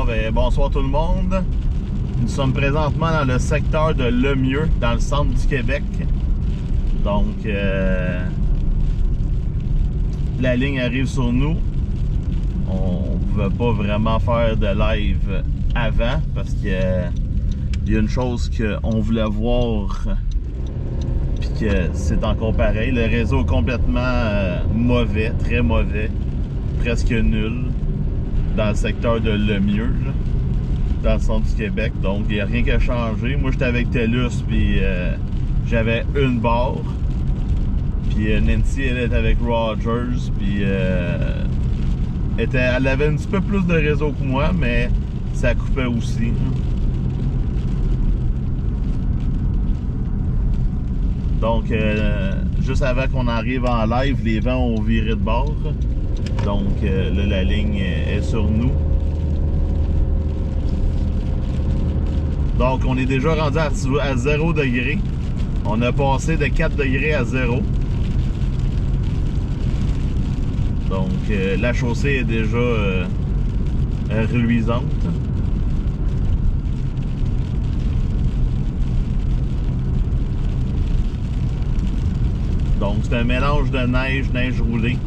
ben, bonsoir tout le monde. Nous sommes présentement dans le secteur de Lemieux, dans le centre du Québec. Donc, la ligne arrive sur nous. On ne pouvait pas vraiment faire de live avant parce qu'il y a une chose qu'on voulait voir puis que c'est encore pareil. Le réseau est complètement mauvais, très mauvais, presque nul dans le secteur de Lemieux, là, dans le centre du Québec. Donc, il n'y a rien qui a changé. Moi, j'étais avec TELUS, puis j'avais une barre. Puis Nancy, elle était avec Rogers, puis elle avait un petit peu plus de réseau que moi, mais ça coupait aussi. Donc, juste avant qu'on arrive en live, les vents ont viré de bord. Donc, là, la ligne est sur nous. Donc, on est déjà rendu à 0 degré. On a passé de 4 degrés à 0. Donc, la chaussée est déjà reluisante. Donc, c'est un mélange de neige, neige roulée.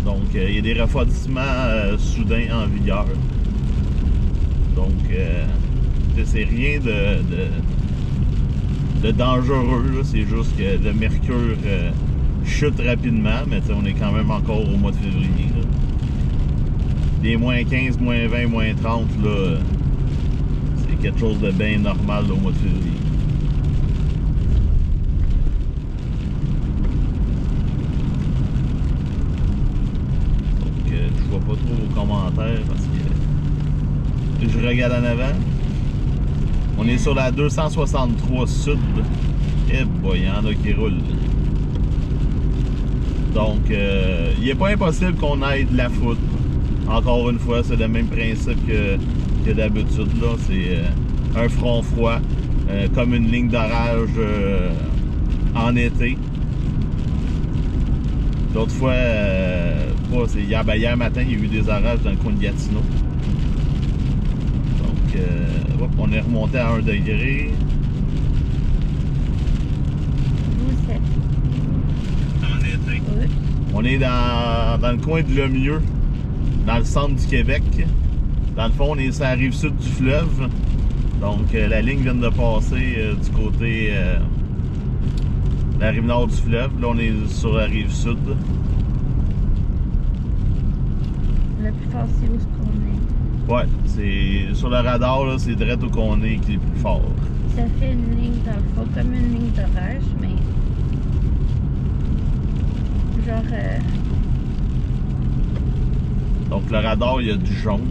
Donc, il y a des refroidissements soudains en vigueur. Donc, c'est rien de dangereux. C'est juste que le mercure chute rapidement, mais on est quand même encore au mois de février. Là. Des moins 15, moins 20, moins 30, là, c'est quelque chose de bien normal là, au mois de février. Je vois pas trop vos commentaires parce que je regarde en avant. On est sur la 263 Sud. Eh boy, il y en a qui roulent. Donc, il n'est pas impossible qu'on aille de la foudre. Encore une fois, c'est le même principe que d'habitude. C'est un front froid, comme une ligne d'orage en été. L'autre fois, hier matin, il y a eu des orages dans le coin de Gatineau. Donc, on est remonté à 1 degré. Vous êtes En été. oui. On est dans le coin de Lemieux, dans le centre du Québec. Dans le fond, on est sur la rive sud du fleuve. Donc, la ligne vient de passer du côté la rive nord du fleuve. Là, on est sur la rive sud. Le plus fort, c'est où ce qu'on est. Ouais, c'est sur le radar, là, c'est direct où qu'on est qui est plus fort. Ça fait une ligne dans le fond, comme une ligne d'orage, mais genre Donc, le radar, il y a du jaune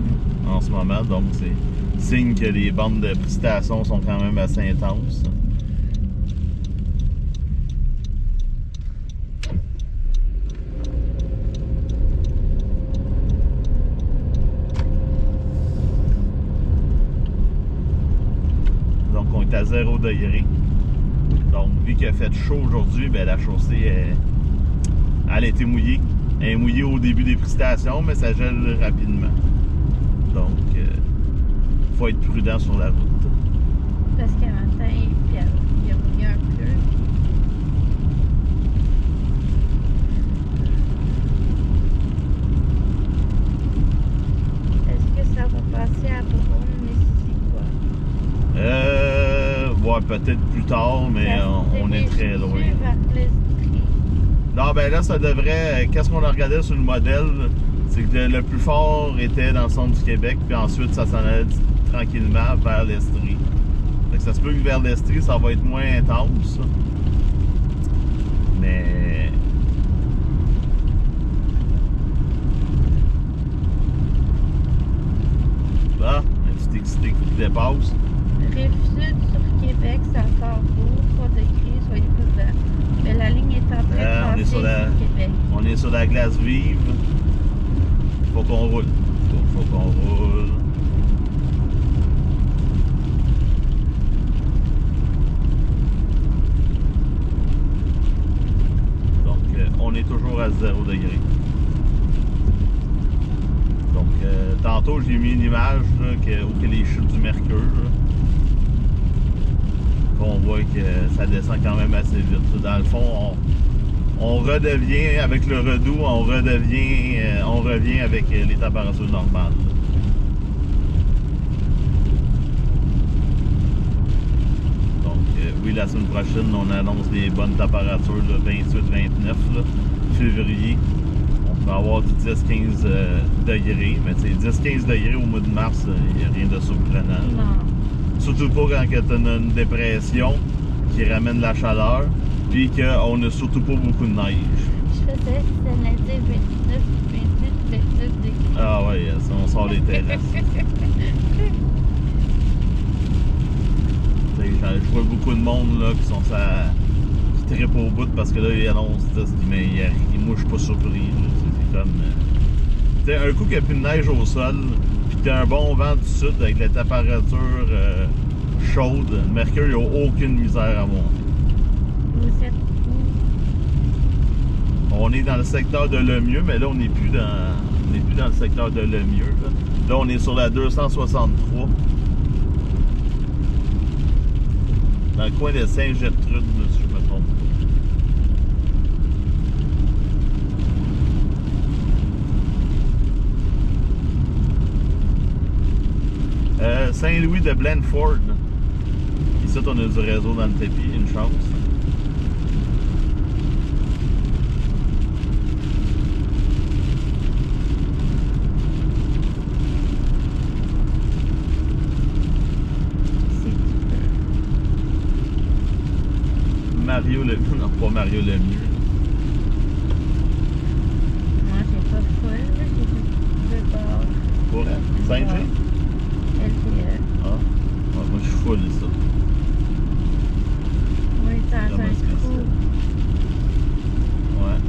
en ce moment. Donc, c'est signe que les bandes de précipitation sont quand même assez intenses. Donc, on est à 0 degré. Donc, vu qu'il a fait chaud aujourd'hui, ben, la chaussée, elle a été mouillée. Elle est mouillée au début des précipitations, mais ça gèle rapidement. Donc, il faut être prudent sur la route. parce qu'à matin, il y a mouillé un peu. Est-ce que ça va passer à Beaumont, Mississauga? Ouais, peut-être plus tard, mais on est très loin. Vers l'Estrie. Non, ben là, ça devrait... Qu'est-ce qu'on a regardé sur le modèle? C'est que le plus fort était dans le centre du Québec, puis ensuite, ça s'en allait tranquillement vers l'Estrie. Fait que ça se peut que vers l'Estrie, ça va être moins intense. Mais... Ah, un petit excité qui dépasse. Rive-Sud sur Québec, c'est encore beau, 3 degrés, soyez prudents. Mais la ligne est en train de passer sur Québec. On est sur la glace vive. Faut qu'on roule. Faut qu'on roule. 0 degrés. Donc, tantôt, j'ai mis une image là, où les chutes du mercure. Là. On voit que ça descend quand même assez vite. Dans le fond, on redevient, avec le redout, on revient avec les températures normales. Donc, oui, la semaine prochaine, on annonce des bonnes températures, 28-29 février. On peut avoir du 10-15 degrés, mais 10-15 degrés au mois de mars, il n'y a rien de surprenant. Non. Surtout pas quand tu as une dépression qui ramène la chaleur, puis qu'on n'a surtout pas beaucoup de neige. Je faisais, ça allait dire 29 degrés. Ah ouais, on sort les terrasses. Je vois beaucoup de monde là, qui trippent au bout parce que là, ils annoncent 10, mais moi, je suis pas surpris. C'est comme... un coup qu'il n'y a plus de neige au sol, puis que tu as un bon vent du sud avec la température chaude, le mercure, il n'y a aucune misère à monter. Vous êtes où? On est dans le secteur de Lemieux, mais là, on n'est plus dans le secteur de Lemieux. Là, on est sur la 263. Dans le coin de Saint-Gertrude, si je me trompe pas. Saint-Louis de Blandford. Ici, on a du réseau dans le tapis, une chance. Mario Lemieux, non pas Mario Lemieux. Moi, j'ai pas folle, j'ai deux bars. Pour Saint-Jean? LTE. Ah, moi je suis full ça. Oui, dans un trou. Ouais.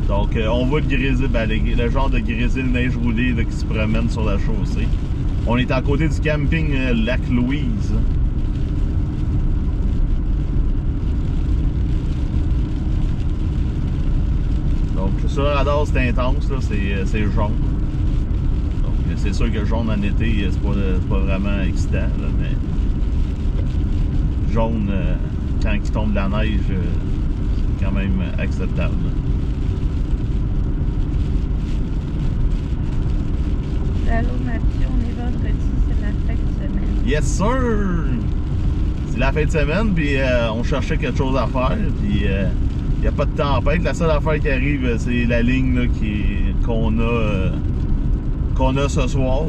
Donc, on voit le grésil, le genre de grésil neige roulée là, qui se promène sur la chaussée. On est à côté du camping Lac-Louise. Donc, sur le radar, c'est intense, c'est jaune. Donc, c'est sûr que jaune en été, c'est pas vraiment excitant, là, mais jaune, quand il tombe de la neige, c'est quand même acceptable. Allô Mathieu, on est vendredi, c'est la fin de semaine. Yes sir! C'est la fin de semaine, puis on cherchait quelque chose à faire, puis il n'y a pas de tempête. La seule affaire qui arrive, c'est la ligne là, qu'on a ce soir.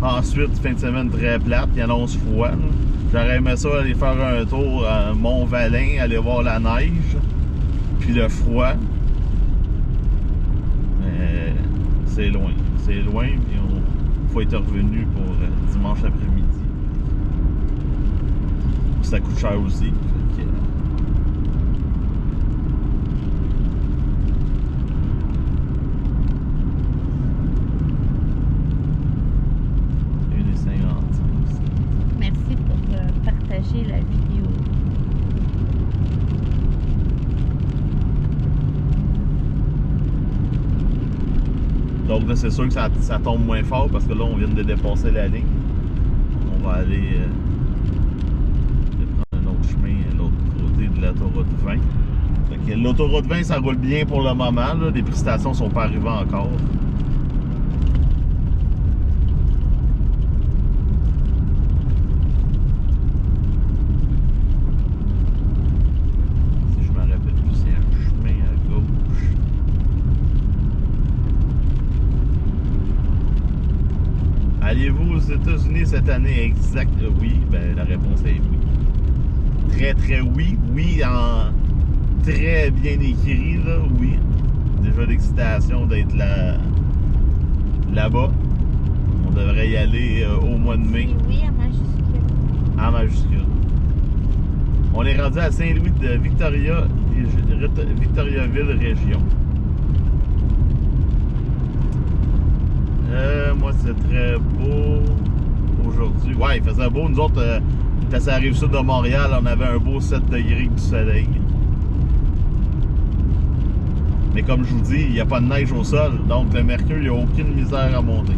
Ensuite, fin de semaine très plate, il annonce froid. Là. J'aurais aimé ça aller faire un tour à Mont-Valin, aller voir la neige, puis le froid. Mais c'est loin. C'est loin, puis il faut être revenu pour dimanche après-midi. Ça coûte cher aussi. Merci pour partager la vidéo. Donc là, c'est sûr que ça tombe moins fort parce que là, on vient de dépasser la ligne. On va aller prendre un autre chemin à l'autre côté de l'autoroute 20. L'autoroute 20, ça roule bien pour le moment. Là. Les prestations sont pas arrivées encore. Si je me rappelle plus, c'est un chemin à gauche. Allez-vous aux États-Unis cette année? Exact. Oui, ben la réponse est oui. Très très oui. Oui en très bien écrit, là, oui. Déjà l'excitation d'être là-bas. On devrait y aller au mois de mai. Oui, à majuscule. En majuscule. On est rendu à Saint-Louis de Victoriaville région. Moi, c'est très beau aujourd'hui. Ouais, il faisait beau. Nous autres, quand ça arrive sud de Montréal, on avait un beau 7 degrés du soleil. Mais comme je vous dis, il n'y a pas de neige au sol, donc le mercure, il n'y a aucune misère à monter.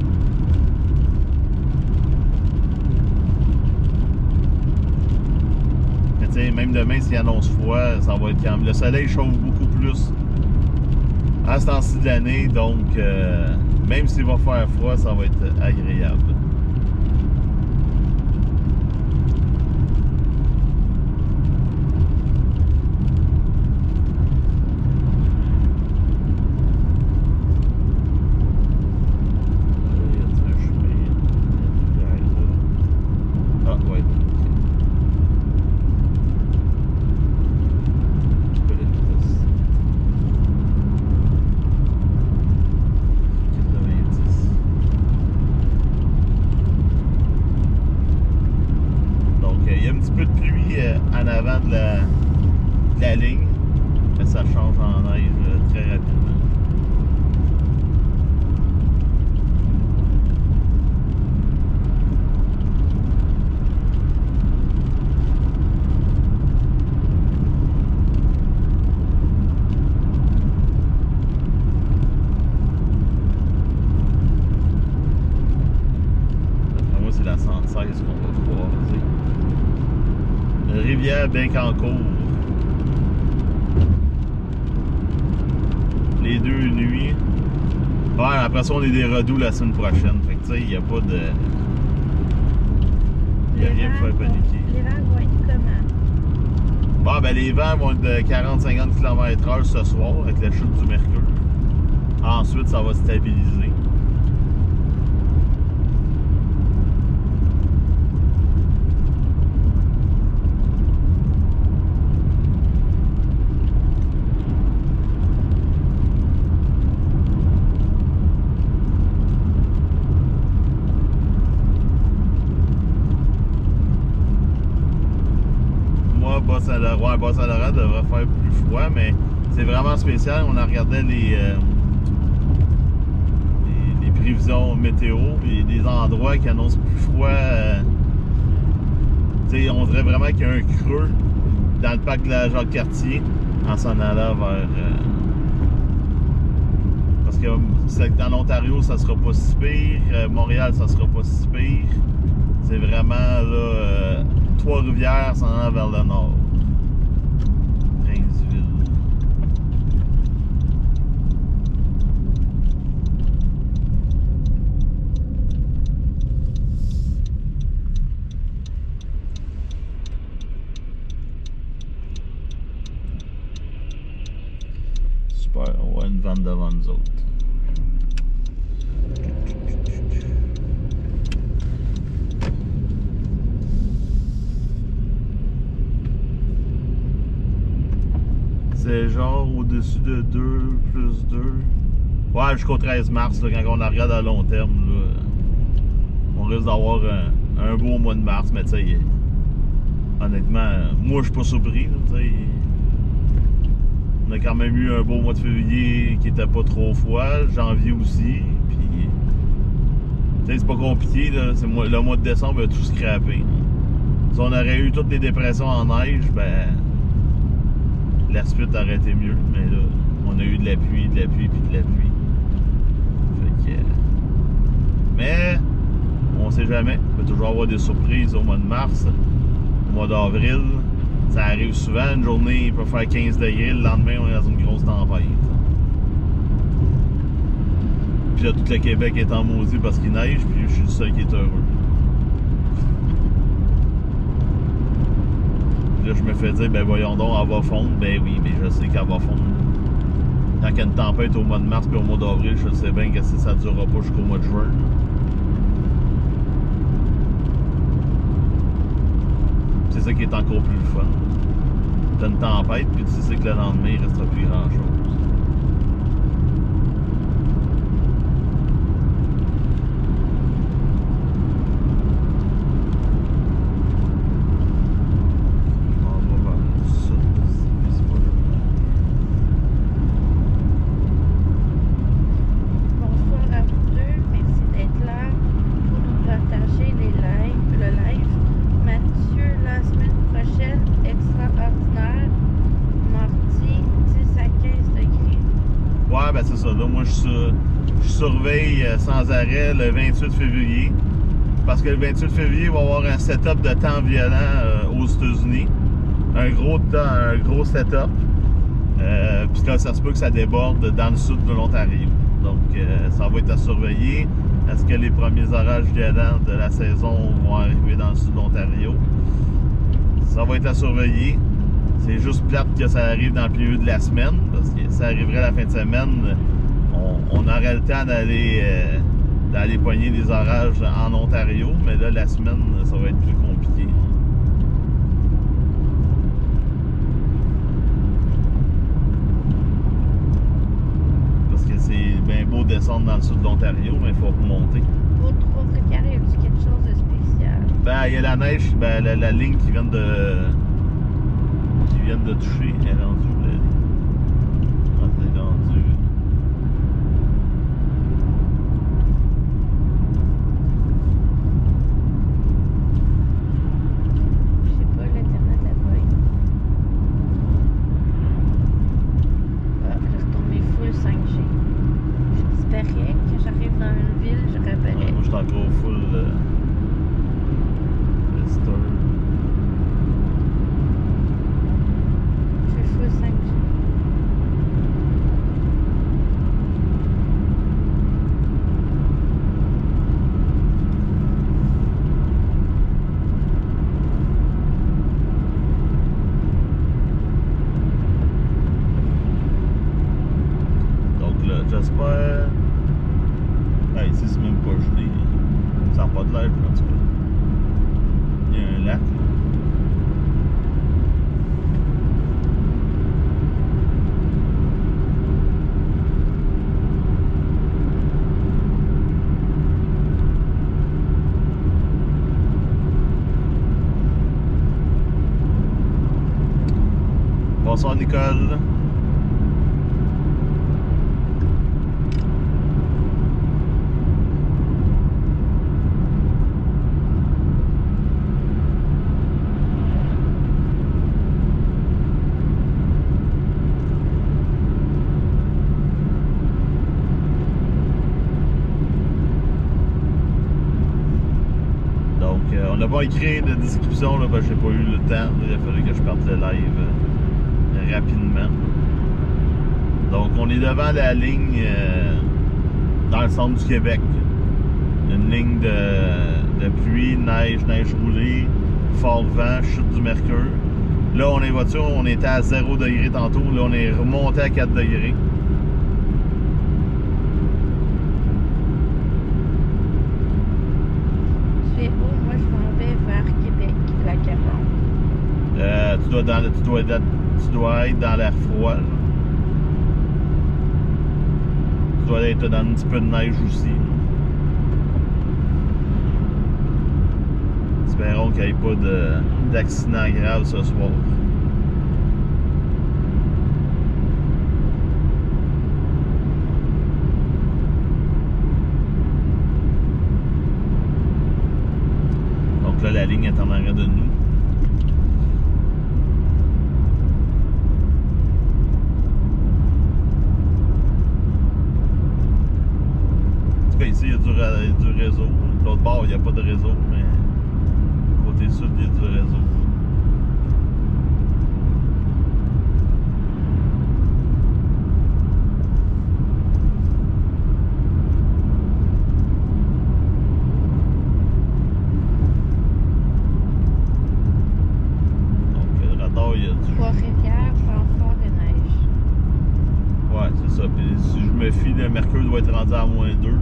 Mais tu sais, même demain, s'il annonce froid, ça va être calme. Le soleil chauffe beaucoup plus à ce temps-ci de l'année, donc même s'il va faire froid, ça va être agréable. En avant de la ligne, mais ça change en neige très rapidement. D'après moi, c'est la 116 qu'on va croiser. Rivière-Bécancour. Les 2 nuits. Ouais, après ça, on est des Redoux la semaine prochaine. Fait que tu sais, il n'y a pas de. Il n'y a rien pour faire paniquer. Les vents vont être comment? Bon, ben les vents vont être de 40-50 km/h ce soir avec la chute du mercure. Ensuite, ça va stabiliser. Bas-Saint-Laurent devrait faire plus froid, mais c'est vraiment spécial. On a regardé les prévisions météo, et des endroits qui annoncent plus froid. On dirait vraiment qu'il y a un creux dans le parc de la Jacques-Cartier en s'en allant vers... parce que dans l'Ontario, ça sera pas si pire. Montréal, ça sera pas si pire. C'est vraiment là, Trois-Rivières s'en allant vers le nord. On voit une vanne devant nous autres. C'est genre au-dessus de 2 plus 2. Ouais, jusqu'au 13 mars, là, quand on la regarde à long terme, là, on risque d'avoir un beau mois de mars, mais tu sais, honnêtement, moi je suis pas surpris. Là, on a quand même eu un beau mois de février qui était pas trop froid, janvier aussi, puis c'est pas compliqué, là, le mois de décembre a tout scrappé. Si on aurait eu toutes les dépressions en neige, ben la suite aurait été mieux, mais là, on a eu de la pluie, puis de la pluie. Fait que, mais on sait jamais, il peut toujours avoir des surprises au mois de mars, au mois d'avril. Ça arrive souvent, une journée, il peut faire 15 degrés, le lendemain, on est dans une grosse tempête. Puis là, tout le Québec est en maudit parce qu'il neige, puis je suis le seul qui est heureux. Puis là, je me fais dire, ben voyons donc, elle va fondre. Ben oui, mais je sais qu'elle va fondre. Quand il y a une tempête au mois de mars puis au mois d'avril, je sais bien que ça ne durera pas jusqu'au mois de juin. C'est ça qui est encore plus le fun. T'as une tempête, puis tu sais que le lendemain, il ne restera plus grand-chose. Extraordinaire, mardi 10 à 15 degrés. je surveille sans arrêt le 28 février. Parce que le 28 février, il va y avoir un setup de temps violent aux États-Unis. Un gros setup. Puis là, ça se peut que ça déborde dans le sud de l'Ontario. Donc, ça va être à surveiller. Est-ce que les premiers orages violents de la saison vont arriver dans le sud de l'Ontario? Ça va être à surveiller. C'est juste plate que ça arrive dans le milieu de la semaine, parce que ça arriverait la fin de semaine, on aurait le temps d'aller pogner des orages en Ontario, mais là, la semaine, ça va être plus compliqué. Parce que c'est bien beau descendre dans le sud de l'Ontario, mais il faut remonter. Pour Trois-Rivières, y a-t-il quelque chose de spécial? Ben, il y a la neige, ben, la ligne qui vient de toucher, elle est rendue où la ligne? Ah, c'est rendu. Je sais pas, l'internet là-bas. Ah, je suis retombée full 5G. Je disparais. Quand j'arrive dans une ville, je réapparais. Ouais, moi, je suis encore full store. Full 5G. Donc là, j'espère. Ah, ici, c'est même pas gelé. Ça n'a pas de l'air, en tout cas. Il y a un lac, là. Bonsoir, Nicole. Donc, on n'a pas écrit de description là, parce que j'ai pas eu le temps. Il a fallu que je parte le live rapidement. Donc, on est devant la ligne dans le centre du Québec. Une ligne de pluie, neige roulée, fort vent, chute du mercure. Là, on est voiture, on était à 0 degré tantôt. Là, on est remonté à 4 degrés. Tu es où? Moi, je m'en vais vers Québec, la Caron. Tu dois être dans l'air froid. Là. Tu dois être dans un petit peu de neige aussi. Espérons qu'il n'y ait pas d'accident grave ce soir. Donc là, la ligne est en arrière de nous. Ici, il y a du réseau. De l'autre bord, il n'y a pas de réseau, mais côté sud, il y a du réseau. Donc, le radar, il y a du... Trois-Rivières, Francfort et neige. Ouais, c'est ça. Puis si je me fie, le mercure doit être rendu à -2.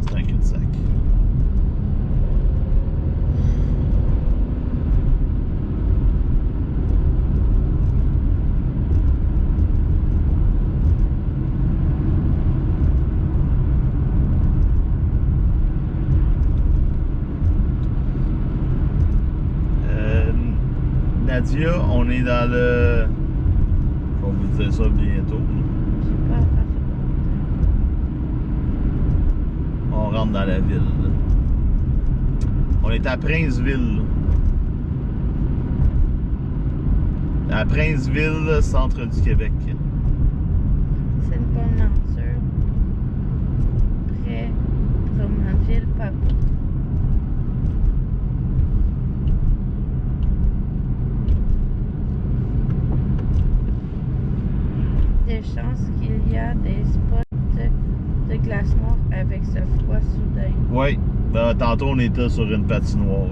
C'est un cul-de-sac. Nadia, on est dans le... Je vais vous dire ça bientôt. Je sais pas. On rentre dans la ville. On est à Princeville. À Princeville, centre du Québec. C'est une bonne nature. Près Drummondville, pas beau. Des chances qu'il y a des spots de glace noire avec ce froid soudain. Oui, tantôt on était sur une patinoire.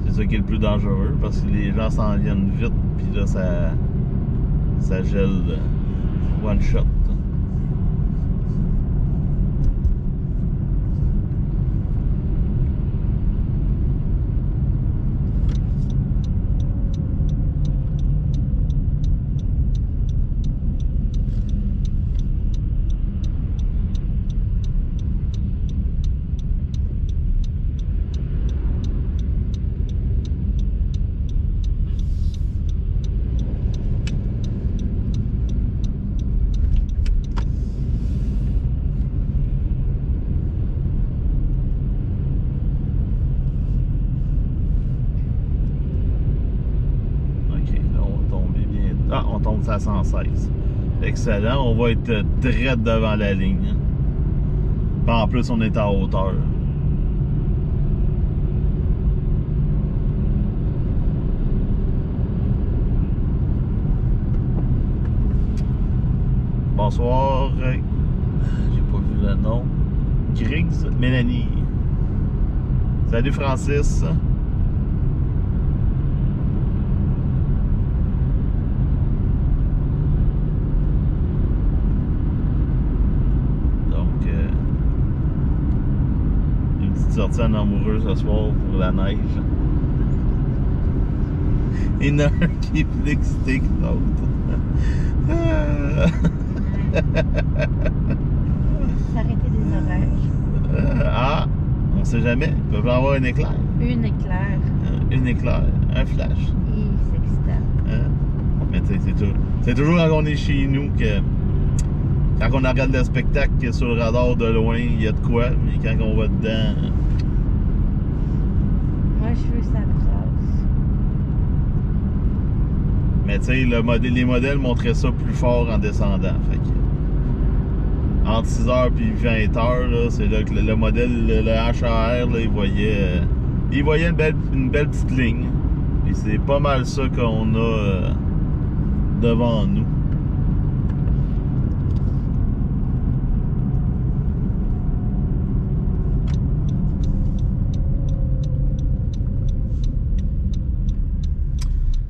C'est ça qui est le plus dangereux parce que les gens s'en viennent vite, puis là ça gèle one shot. Ah, on tombe à 116. Excellent, on va être direct devant la ligne. Puis en plus, on est en hauteur. Bonsoir. J'ai pas vu le nom. Griggs, Mélanie. Salut Francis. Sortie en amoureux ce soir pour la neige. Il y en a un qui est plus excité que l'autre. S'arrêter des orages. Ah, on sait jamais. Il peut y avoir un éclair. Une éclair. Un éclair, un flash. Et c'est excitant. Mais tu sais, c'est toujours quand on est chez nous que quand on regarde le spectacle sur le radar de loin, il y a de quoi, mais quand on va dedans. Moi, je veux sa brasse. Mais tu sais, les modèles montraient ça plus fort en descendant. Fait que, entre 6h et 20h, c'est là que le modèle, le HAR, là, il voyait une belle petite ligne. Et c'est pas mal ça qu'on a devant nous.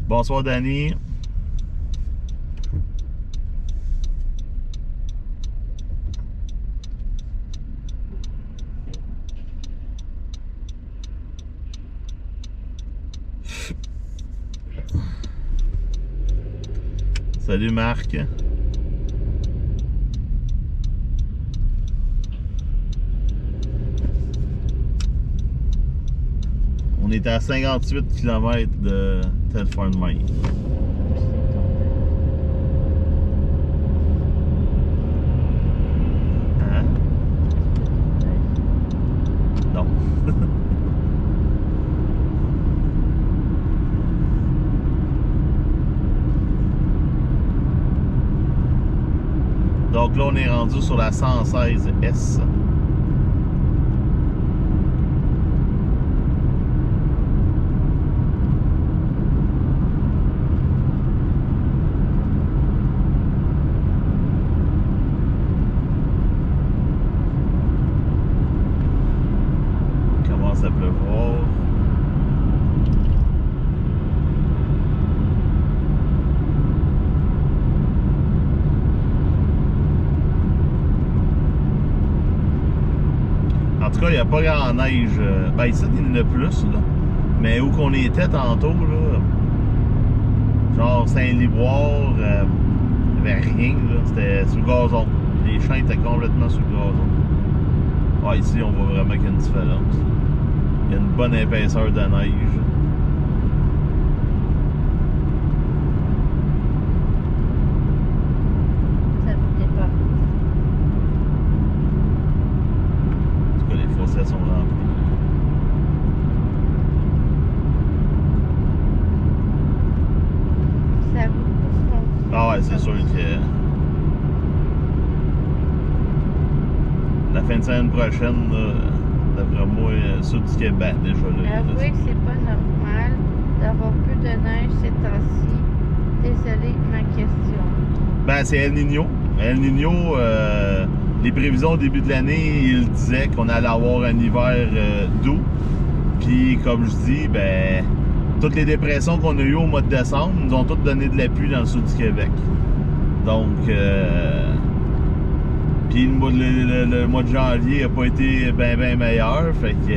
Bonsoir, Danny. Salut, Marc. On est à 58 km de Telford Mine. Hein? Non. Donc là, on est rendu sur la 116S. En tout cas, il n'y a pas grand neige. Ben ici, il y en a plus, là. Mais où qu'on était tantôt, là, genre Saint-Liboire, il n'y avait rien, là. C'était sur le gazon. Les champs étaient complètement sous le gazon. Ouais, ici, on voit vraiment qu'il y a une différence. Il y a une bonne épaisseur de neige. Ça vous dépend. En tout cas, les fossés sont remplis. Ça vous Ah ouais, c'est sûr que la fin de semaine prochaine, d'après moi, sud du Québec, déjà là. Avouez que c'est pas normal d'avoir plus de neige ces temps-ci. Désolé, ma question. Ben, c'est El Niño. El Niño, les prévisions au début de l'année, il disait qu'on allait avoir un hiver doux. Puis, comme je dis, ben, toutes les dépressions qu'on a eues au mois de décembre nous ont toutes donné de la pluie dans le sud du Québec. Donc, puis le mois de janvier n'a pas été bien meilleur. Fait que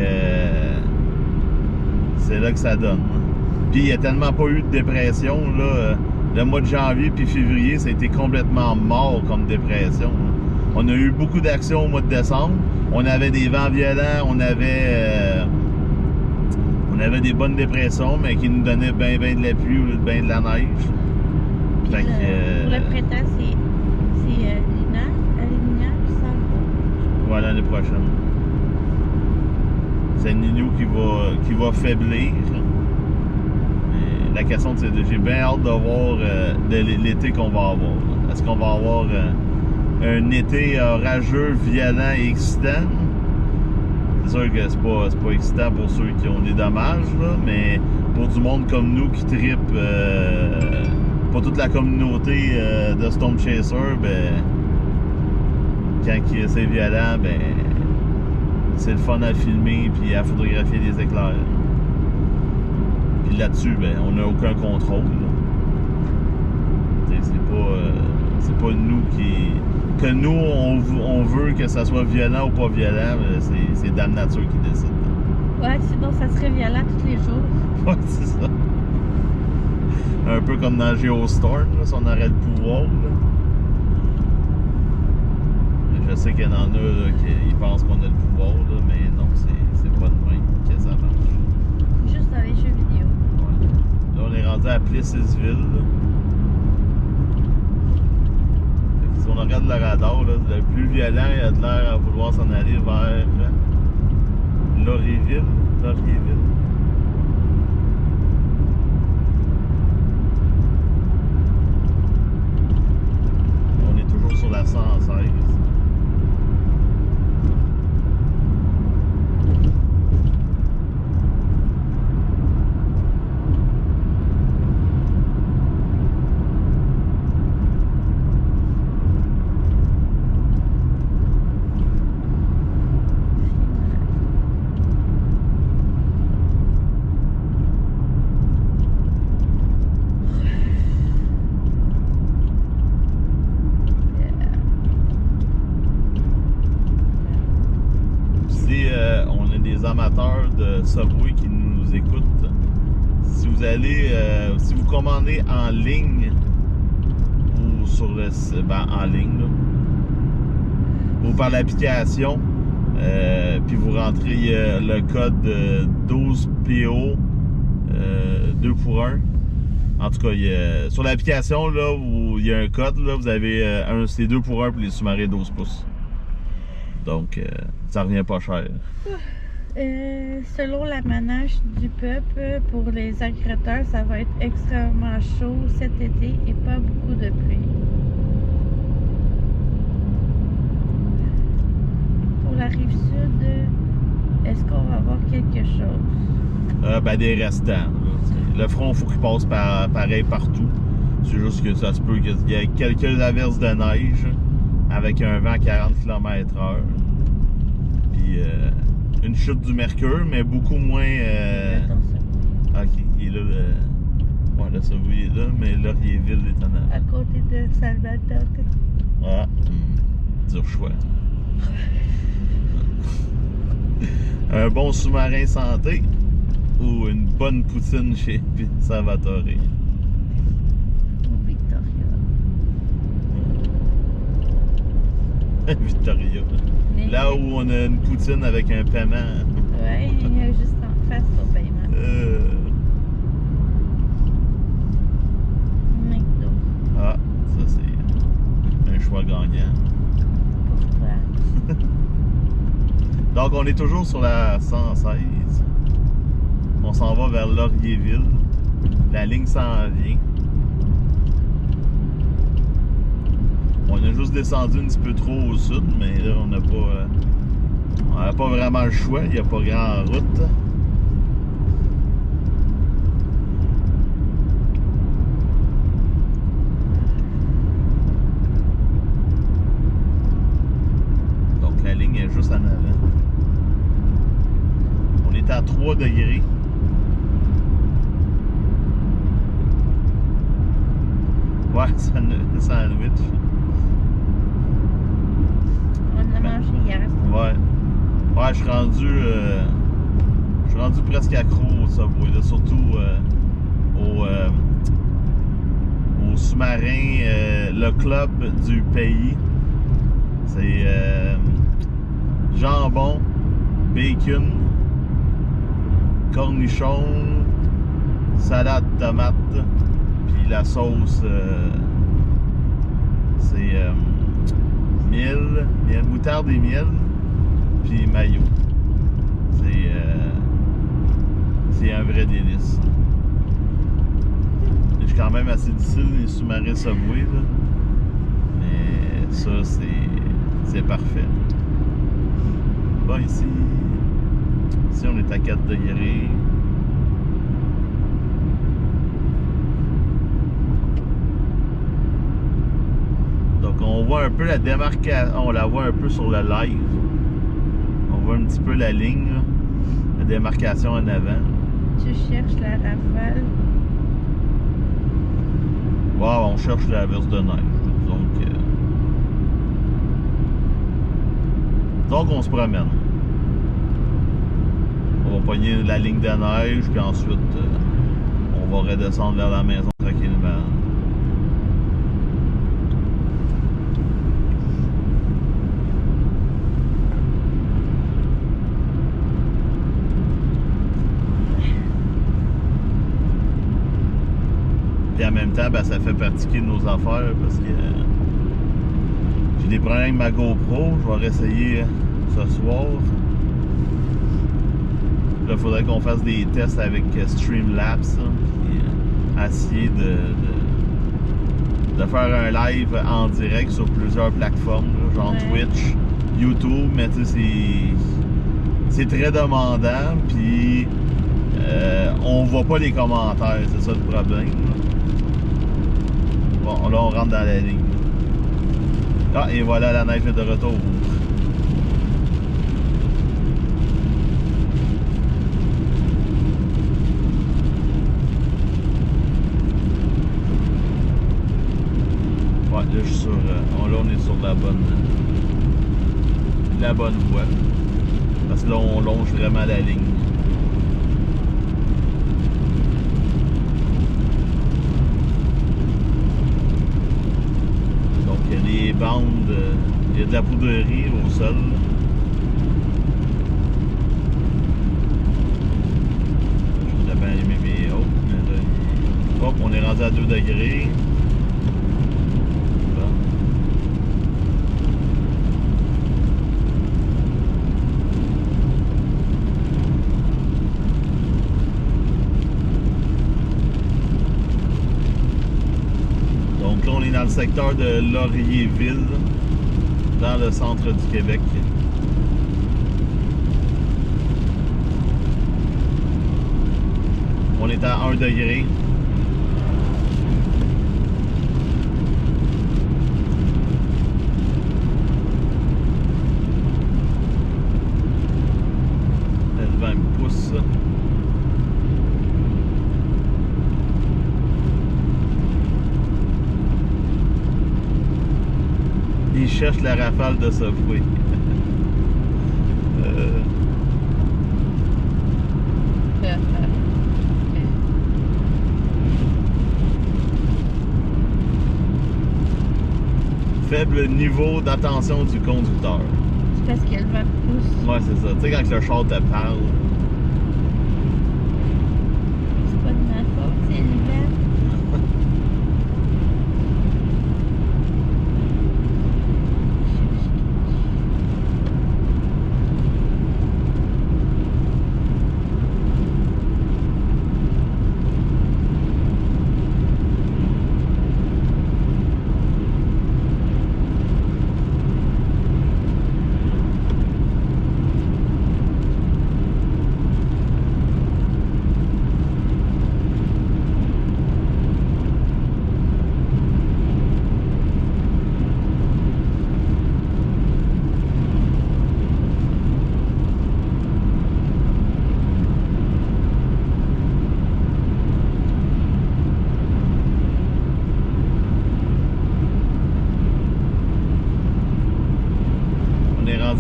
c'est là que ça donne. Puis, il n'y a tellement pas eu de dépression, là. Le mois de janvier puis février, ça a été complètement mort comme dépression. On a eu beaucoup d'actions au mois de décembre. On avait des vents violents, on avait des bonnes dépressions, mais qui nous donnaient bien de la pluie ou bien de la neige. Fait que, pour le printemps, c'est Lina qui s'en va. Voilà, l'année prochaine. C'est le Niño qui va faiblir. La question, c'est j'ai bien hâte de voir l'été qu'on va avoir. Est-ce qu'on va avoir un été orageux, violent et excitant? C'est sûr que c'est pas excitant pour ceux qui ont des dommages, là, mais pour du monde comme nous qui trippe, pour toute la communauté de Storm Chaser, ben, quand c'est violent, ben, c'est le fun à filmer puis à photographier des éclairs. Puis là-dessus, ben, on n'a aucun contrôle. C'est pas nous qui... Que nous, on veut que ça soit violent ou pas violent, c'est Dame Nature qui décide. Ouais, sinon ça serait violent tous les jours. Ouais, c'est ça. Un peu comme dans Geostorm, là, si on aurait le pouvoir. Là. Je sais qu'il y en a là, qui pensent qu'on a le pouvoir, là, mais non, c'est pas de même que ça marche. Juste dans les jeux vidéo. Ouais. Là, on est rendu à Plessisville. Si on regarde le radar, là, le plus violent, il a de l'air à vouloir s'en aller vers Laurieville. On est toujours sur la 116. Amateurs de Subway qui nous écoutent, si vous commandez en ligne ou sur le en ligne là, ou par l'application, puis vous rentrez le code 12PO 2 pour 1. En tout cas, sur l'application là où il y a un code là, vous avez c'est 2 pour 1 pour les sous-marins 12 pouces. Donc ça revient pas cher. Selon la manage du peuple, pour les agriculteurs, ça va être extrêmement chaud cet été et pas beaucoup de pluie. Pour la rive sud, est-ce qu'on va avoir quelque chose? Ben des restants. Là. Le front, il faut qu'il passe pareil partout. C'est juste que ça se peut qu'il y ait quelques averses de neige avec un vent à 40 km/h. Puis une chute du mercure, mais beaucoup moins... Ok, il est là, le Subway est là, mais Laurieville est en avant. À côté de Salvatore. Ah, dur choix. Un bon sous-marin santé ou une bonne poutine chez Salvatore. Victoria. Victoria. Là où on a une poutine avec un paiement. Ouais, il y a juste en face au paiement. McDo. Ah, ça c'est un choix gagnant. Pourquoi? Donc on est toujours sur la 116. On s'en va vers Laurierville. La ligne s'en vient. On a juste descendu un petit peu trop au sud, mais là on n'a pas vraiment le choix, il n'y a pas grand route. Donc la ligne est juste en avant. On est à 3 degrés. Ouais, c'est un sandwich. On a mangé hier. Ouais. Ouais, je suis rendu presque accro au Subway, là, surtout au sous-marin, le club du pays. C'est jambon, bacon, cornichon, salade tomate, puis la sauce, c'est miel, moutarde et miel, puis mayo. C'est un vrai délice. Je suis quand même assez difficile les sous-marins Subway, là. Mais ça, c'est parfait. Bon, ici on est à 4 degrés. Donc on voit un peu la démarcation, on la voit un peu sur le live. On voit un petit peu la ligne, là, la démarcation en avant. Tu cherches la rafale. Wow, on cherche la verse de neige. Donc on se promène. On va pogner la ligne de neige, puis ensuite on va redescendre vers la maison tranquillement. Puis en même temps, ben, ça fait pratiquer nos affaires parce que j'ai des problèmes avec ma GoPro. Je vais réessayer ce soir. Là, il faudrait qu'on fasse des tests avec Streamlabs. Puis essayer de faire un live en direct sur plusieurs plateformes, là, genre Twitch, YouTube. Mais tu sais, c'est très demandant. Puis on voit pas les commentaires. C'est ça le problème. Bon, là, on rentre dans la ligne. Ah, et voilà, la neige est de retour. Ouais, là, je suis sur... là, on est sur la bonne voie. Parce que là, on longe vraiment la ligne. Il y a des bandes, il y a de la poudrerie au sol. J'aurais bien aimé mes hauts, mais là, hop, on est rendu à 2 degrés. Donc là, on est dans le secteur de Laurierville, dans le centre du Québec. On est à 1 degré. Le vent me pousse. Il cherche la rafale de Subway. faible niveau d'attention du conducteur. C'est parce qu'il y a le vent de pouce. Ouais, c'est ça. Tu sais, quand le char te parle. C'est pas de ma faute, c'est l'hiver.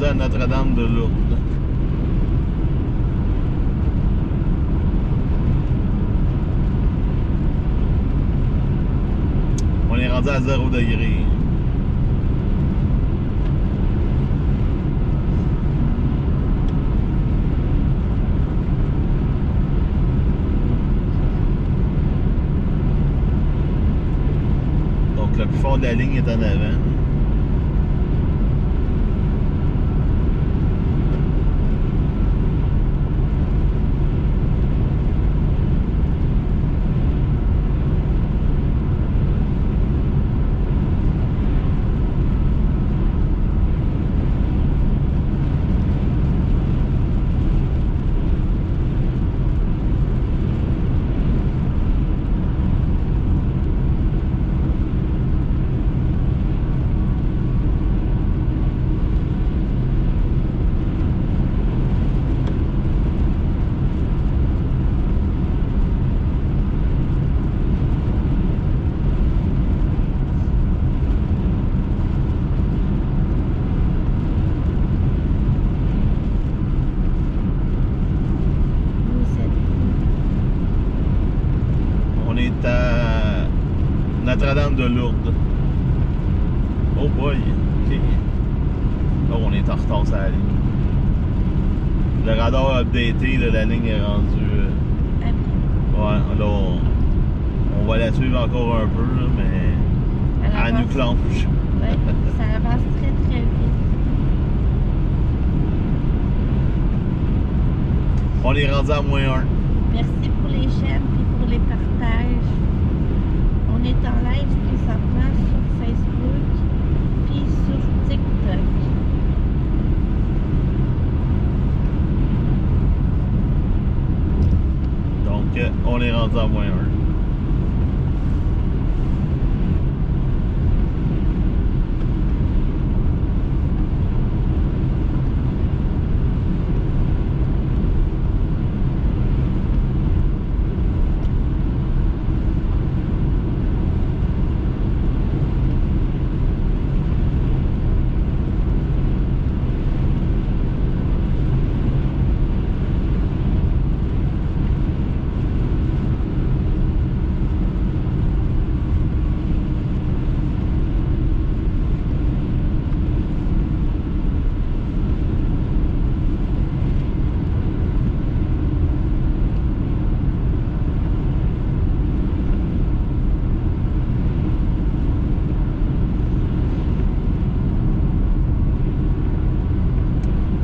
À Notre-Dame-de-Lourdes. On est rendu à 0 degré. Donc le plus fort de la ligne est en avant. Notre-Dame-de-Lourdes. Oh boy, ok. Oh, on est en retard sur la ligne. Le radar updaté de la ligne est rendu. Ouais, là, on va la suivre encore un peu, là, mais elle nous clenche. Ouais, ça avance très très vite. On est rendu à -1. Merci pour les j'aime et pour les partages. On est en live présentement sur Facebook puis sur TikTok. Donc, on est rendu à -1.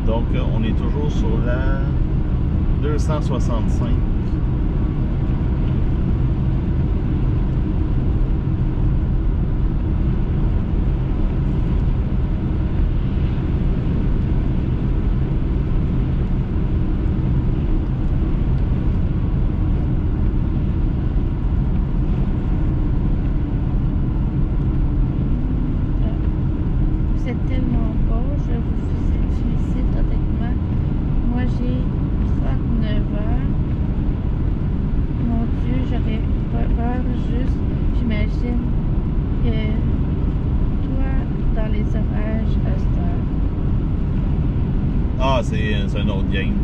Donc, on est toujours sur la 265. Vous êtes tellement beau, je vous félicite honnêtement. Moi j'ai 39 ans. Mon Dieu, j'aurais pas peur juste, j'imagine que toi dans les orages à cette heure. Ah, c'est un autre game.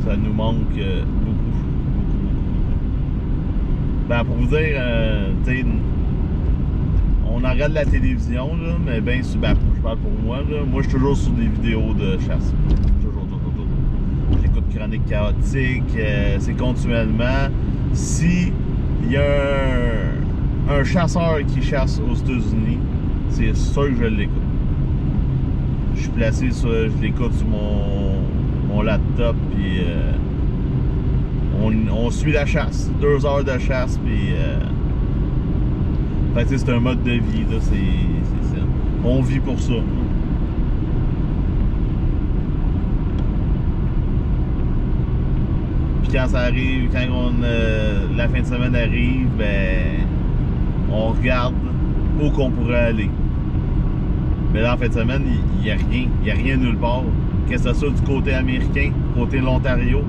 Ça nous manque beaucoup. Ben, pour vous dire, tu sais, on en regarde la télévision, là, mais ben, je parle pour moi, là. Moi, je suis toujours sur des vidéos de chasse. Toujours. J'écoute Chronique Chaotique, c'est continuellement. Si il y a un chasseur qui chasse aux États-Unis, c'est sûr que je l'écoute. Je suis placé sur, je l'écoute sur mon laptop, puis on suit la chasse. 2 heures de chasse, puis fait que c'est un mode de vie, là, c'est ça. On vit pour ça. Puis quand ça arrive, quand la fin de semaine arrive, ben on regarde où qu'on pourrait aller. Mais là, en fin de semaine, il n'y a rien. Il n'y a rien nulle part. Qu'est-ce que c'est ça du côté américain, côté de l'Ontario?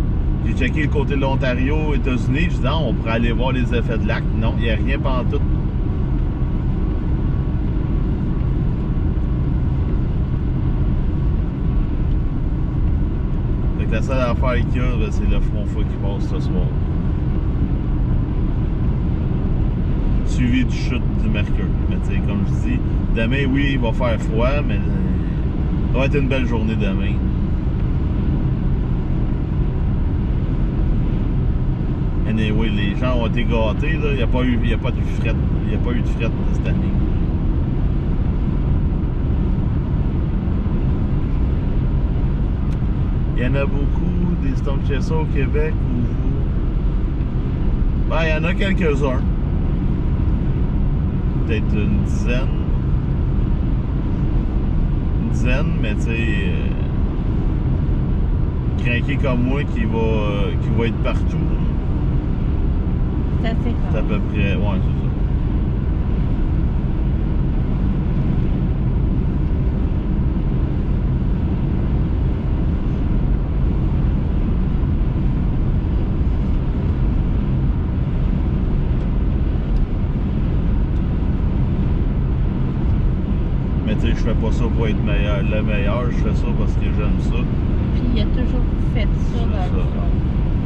J'ai checké le côté de l'Ontario, États-Unis. Je dis, non, on pourrait aller voir les effets de lac. Non, il n'y a rien pantoute. Fait que la seule affaire qu'il y a, ben, c'est le front froid qui passe ce soir. Suivi du chute du mercure. Mais tu sais, comme je dis, demain, oui, il va faire froid, mais ça va être une belle journée demain. Anyway, les gens ont été gâtés, là. Il n'y a pas eu de fret. Il n'y a pas eu de fret cette année. Il y en a beaucoup des Storm Chaser au Québec où ben, il y en a quelques-uns. Peut-être une dizaine, mais tu sais, craqué comme moi qui va être partout. C'est assez C'est à rare. peu près, ouais, c'est ça. Mais tu sais, je fais pas ça pour être le meilleur, je fais ça parce que j'aime ça. Puis il a toujours fait ça C'est dans ça. le fond.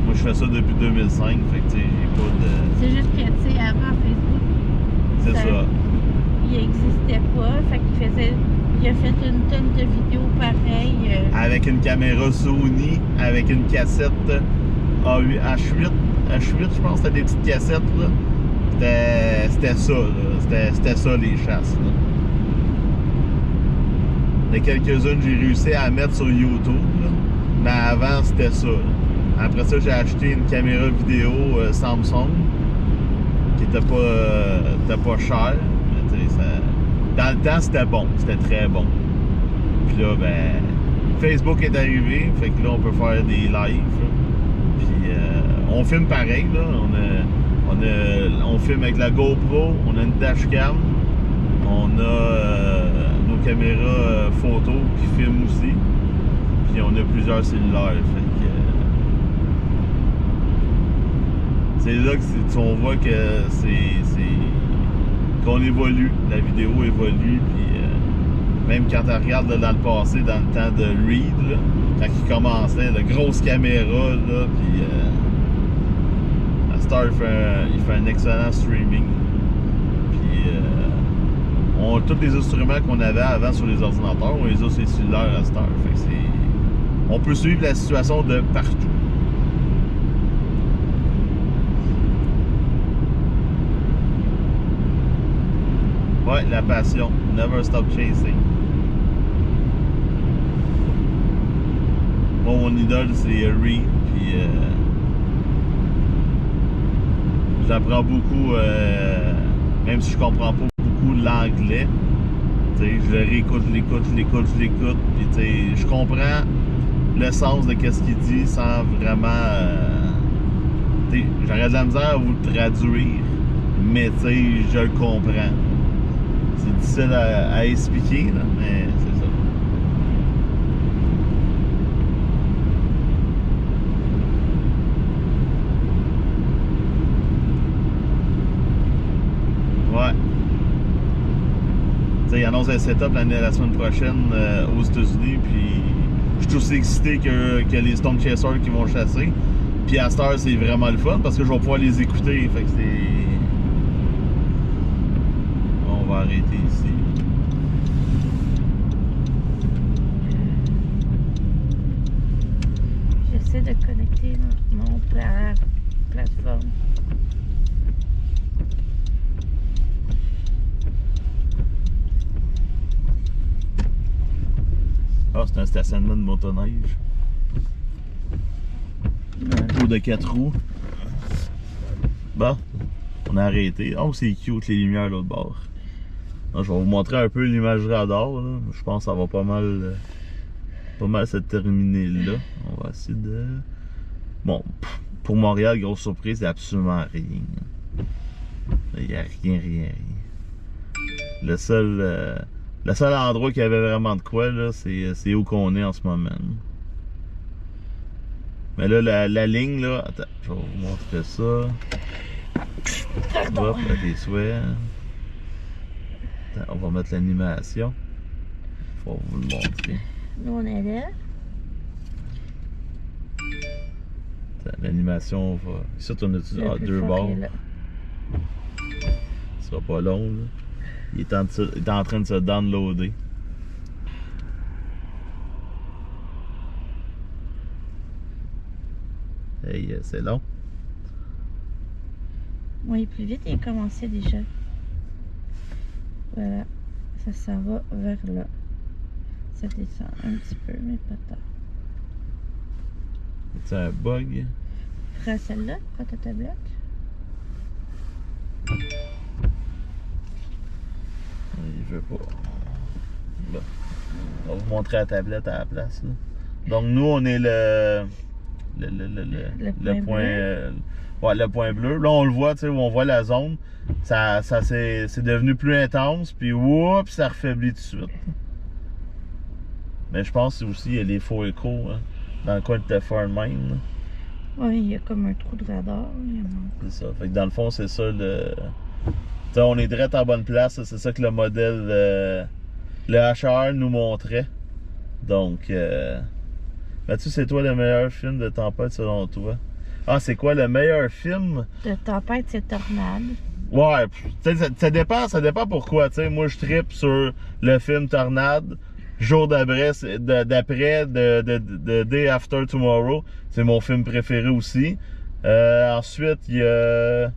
Moi, je fais ça depuis 2005, fait que tu sais, j'ai pas de... C'est juste que, tu sais, avant Facebook, C'est ça. il n'existait pas. Fait il a fait une tonne de vidéos pareilles. Avec une caméra Sony, avec une cassette H8, je pense, c'était des petites cassettes, là. C'était ça, là. C'était ça, les chasses, là. Il y a quelques-unes que j'ai réussi à mettre sur YouTube, là. Mais avant, c'était ça, là. Après ça, j'ai acheté une caméra vidéo Samsung qui était pas chère. Mais, tu sais, dans le temps, c'était bon. C'était très bon. Puis là, ben, Facebook est arrivé. Fait que là, on peut faire des lives. Là. Puis on filme pareil. Là. On filme avec la GoPro. On a une dashcam. On a nos caméras photo qui filment aussi. Puis on a plusieurs cellulaires. Fait que, c'est là qu'on voit que qu'on évolue, la vidéo évolue, puis même quand tu regardes là, dans le passé, dans le temps de Reed, là, quand il commençait, la grosse caméra, là, puis Star il fait un excellent streaming. Puis tous les instruments qu'on avait avant sur les ordinateurs, on les a sur les cellulaires à Star. Fait que on peut suivre la situation de partout. Ouais, la passion. Never stop chasing. Moi, mon idole, c'est Reed. Puis j'apprends beaucoup, même si je comprends pas beaucoup l'anglais. Je le réécoute, je l'écoute. Puis je comprends le sens de ce qu'il dit sans vraiment... j'aurais de la misère à vous le traduire, mais je le comprends. C'est difficile à expliquer, là, mais c'est ça. Ouais. Il annonce un setup la semaine prochaine aux États-Unis, puis je suis aussi excité que les Storm Chasers qui vont chasser. Puis à cette heure, c'est vraiment le fun parce que je vais pouvoir les écouter. Fait que c'est... On va arrêter ici. J'essaie de connecter mon plateforme. Ah, c'est un stationnement de motoneige. Ou de 4 roues. Bon, on a arrêté. Oh, c'est cute les lumières de l'autre bord. Alors, je vais vous montrer un peu l'image radar. Là. Je pense que ça va pas mal se terminer là. On va essayer de... Bon, pour Montréal, grosse surprise, il n'y a absolument rien. Il n'y a rien. Le seul endroit qui avait vraiment de quoi, là, c'est où qu'on est en ce moment. Mais là, la ligne, là... Attends, je vais vous montrer ça. Pardon. Hop, à tes souhaits. Attends, on va mettre l'animation. Faut vous le montrer. Nous, on est là. L'animation va... Ici, on a deux bords. Ce sera pas long, là. Il est en train de se downloader. Hey, c'est long. Oui, plus vite, il a commencé déjà. Voilà. Ça s'en va vers là. Ça descend un petit peu, mais pas tant. C'est un bug. Prends celle-là, prends ta tablette. Il veut pas. Bon. On va vous montrer la tablette à la place. Là. Donc nous, on est le point ouais, le point bleu. Là, on le voit, tu sais, où on voit la zone. Ça c'est devenu plus intense, puis whoop, ça reffaiblit tout de suite. Mais je pense aussi il y a les faux échos hein, dans le coin de Teffarn Mine. Oui, il y a comme un trou de radar. C'est ça. Fait que dans le fond, c'est ça le. T'sais, on est direct en bonne place. C'est ça que le modèle, le HR nous montrait. Donc, Mathieu, c'est toi le meilleur film de tempête selon toi? Ah, c'est quoi le meilleur film? De tempête, c'est Tornade. Ouais, ça dépend pourquoi. T'sais, moi, je trippe sur le film Tornade. Jour d'après, de Day After Tomorrow. C'est mon film préféré aussi. Ensuite, il y a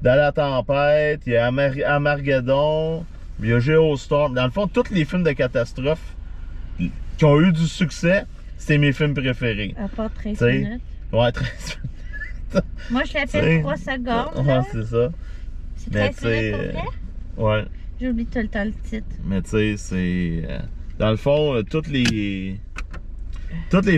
Dans la tempête, il y a Armageddon, il y a Geostorm. Dans le fond, tous les films de catastrophe qui ont eu du succès, c'est mes films préférés. À part 13 T'sais, minutes. Ouais, 13 minutes. Moi, je l'appelle 3 secondes. Ouais, c'est ça. C'est 13 minutes pour vrai? Ouais. J'oublie tout le temps le titre. Mais tu sais, c'est... dans le fond, tous les